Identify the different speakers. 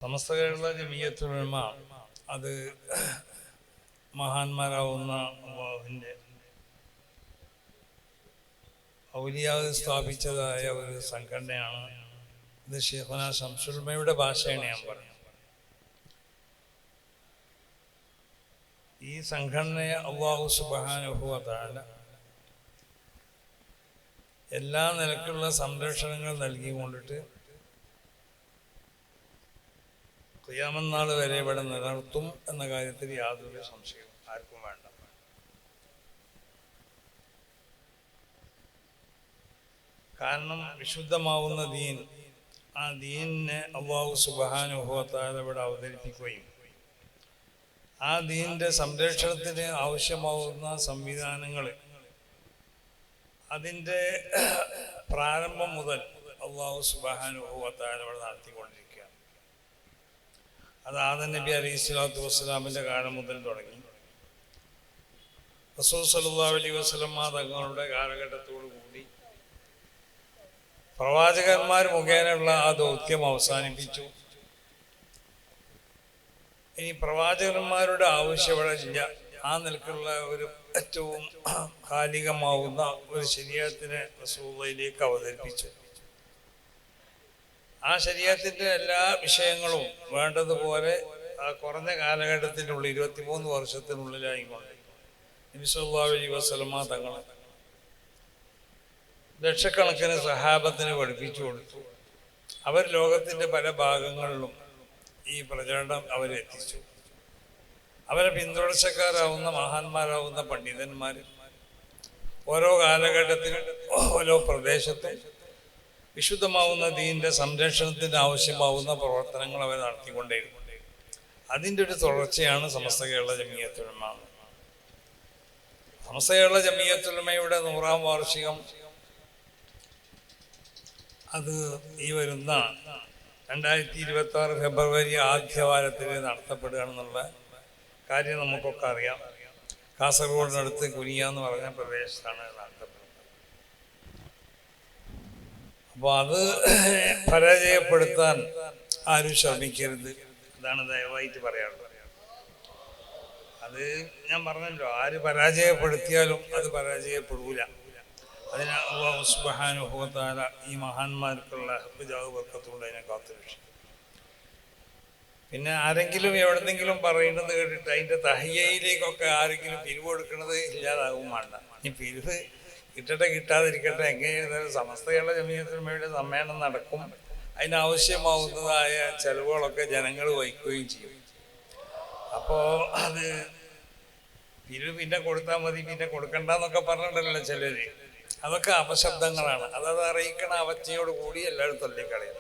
Speaker 1: സമസ്ത കേരള ജമിയത്തുൽ ഉലമ അത് മഹാന്മാരാവുന്ന അല്ലാഹുവിൻ്റെ ഔലിയാവ് സ്ഥാപിച്ചതായ ഒരു സംഘടനയാണ്. ഇത് ശൈഖുനാ ശംസുൽ ഉലമയുടെ ഭാഷയാണ് ഞാൻ പറയുന്നത്. ഈ സംഘടനയെ അല്ലാഹു സുബ്ഹാനഹു വ തആല എല്ലാ നിലക്കുള്ള സംരക്ഷണങ്ങൾ നൽകിക്കൊണ്ടിട്ട് ഖിയാമത്ത് നാൾ വരെ ഇവിടെ നിലനിർത്തും എന്ന കാര്യത്തിൽ യാതൊരു സംശയവും ആർക്കും വേണ്ട. കാരണം വിശുദ്ധമാവുന്ന ദീൻ, ആ ദീനിനെ അല്ലാഹു സുബ്ഹാനഹു വ തആല ഇവിടെ അവതരിപ്പിക്കുകയും ആ ദീനിന്റെ സംരക്ഷണത്തിന് ആവശ്യമാവുന്ന സംവിധാനങ്ങൾ അതിൻ്റെ പ്രാരംഭം മുതൽ അല്ലാഹു സുബ്ഹാനഹു വ തആല ഇവിടെ നടത്തിക്കൊണ്ടിരിക്കുകയാണ്. അത് ആദം നബി അലൈഹിസ്സലാത്തു വസ്സലാമിൻ്റെ കാലം മുതൽ തുടങ്ങി റസൂൽ സല്ലല്ലാഹു അലൈഹി വസല്ലം തങ്ങളുടെ കാലഘട്ടത്തോടു കൂടി പ്രവാചകന്മാർ മുഖേനയുള്ള ആ ദൗത്യം അവസാനിപ്പിച്ചു. ഇനി പ്രവാചകന്മാരുടെ ആവശ്യം ഇവിടെ ഇല്ല. ആ നിലക്കുള്ള ഒരു ഏറ്റവും കാലികമാവുന്ന ഒരു ശരീഅത്തിനെ റസൂലുള്ളാഹിയിലേക്ക് അവതരിപ്പിച്ചു. ആ ശരീഅത്തിന്റെ എല്ലാ വിഷയങ്ങളും വേണ്ടതുപോലെ ആ കുറഞ്ഞ കാലഘട്ടത്തിനുള്ളിൽ 23 വർഷത്തിനുള്ളിലായിക്കൊണ്ട് നബി സല്ലല്ലാഹു അലൈഹി വസല്ലം തങ്ങൾ ലക്ഷക്കണക്കിന് സഹാബത്തിന് പഠിപ്പിച്ചു കൊടുത്തു. അവർ ലോകത്തിന്റെ പല ഭാഗങ്ങളിലും ഈ പ്രചരണം അവരെത്തിച്ചു. അവരെ പിന്തുടർച്ചക്കാരാവുന്ന മഹാന്മാരാവുന്ന പണ്ഡിതന്മാർ ഓരോ കാലഘട്ടത്തിലും ഓരോ പ്രദേശത്തും വിശുദ്ധമാവുന്ന ദീനിന്റെ സംരക്ഷണത്തിന് ആവശ്യമാവുന്ന പ്രവർത്തനങ്ങൾ അവർ നടത്തിക്കൊണ്ടേയിരുന്നു. അതിൻ്റെ ഒരു തുടർച്ചയാണ് സമസ്ത കേരള ജമിയത്തുൽ ഉലമ. സമസ്ത കേരള ജമിയത്തുൽ ഉലമയുടെ 100ാം വാർഷികം അത് ഈ വരുന്ന 2026 ഫെബ്രുവരി ആദ്യവാരത്തിൽ നടത്തപ്പെടുകയാണെന്നുള്ള കാര്യം നമുക്കൊക്കെ അറിയാം. കാസർഗോഡിനടുത്ത് കുനിയ എന്ന് പറഞ്ഞ പ്രദേശത്താണ് നടത്തപ്പെടുന്നത്. അപ്പോൾ അത് പരാജയപ്പെടുത്താൻ ആരും ശ്രമിക്കരുത്, ഇതാണ് ദയവായിട്ട് പറയാനുള്ളത്. അത് ഞാൻ പറഞ്ഞല്ലോ, ആര് പരാജയപ്പെടുത്തിയാലും അത് പരാജയപ്പെടൂല. അതിന് അല്ലാഹു സുബ്ഹാനഹു വ തആല ഈ മഹാന്മാർക്കുള്ള ഹിജാബ് ബർക്കത്തുകൊണ്ട് അതിനെ കാത്തുരക്ഷിക്കും. പിന്നെ ആരെങ്കിലും എവിടെന്നെങ്കിലും പറയുന്നത് കേട്ടിട്ട് അതിൻ്റെ തഹയ്യയിലേക്കൊക്കെ ആരെങ്കിലും പിരിവ് കൊടുക്കുന്നത് ഇല്ലാതാകും വേണ്ട. ഈ പിരിവ് കിട്ടട്ടെ കിട്ടാതിരിക്കട്ടെ, എങ്ങനെയായിരുന്നാലും സമസ്ത കേരള ജമിയത്തുൽ ഉലമയുടെ സമ്മേളനം നടക്കും. അതിനാവശ്യമാവുന്നതായ ചെലവുകളൊക്കെ ജനങ്ങൾ വഹിക്കുകയും ചെയ്യും. അപ്പോൾ അത് പിരിവ് പിന്നെ കൊടുത്താൽ മതി, പിന്നെ കൊടുക്കണ്ടെന്നൊക്കെ പറഞ്ഞിട്ടല്ലോ ചിലർ. അതൊക്കെ അപശബ്ദങ്ങളാണ്. അതത് അറിയിക്കണ അവജ്ഞയോട് കൂടി എല്ലാവരും തള്ളിക്കളയും.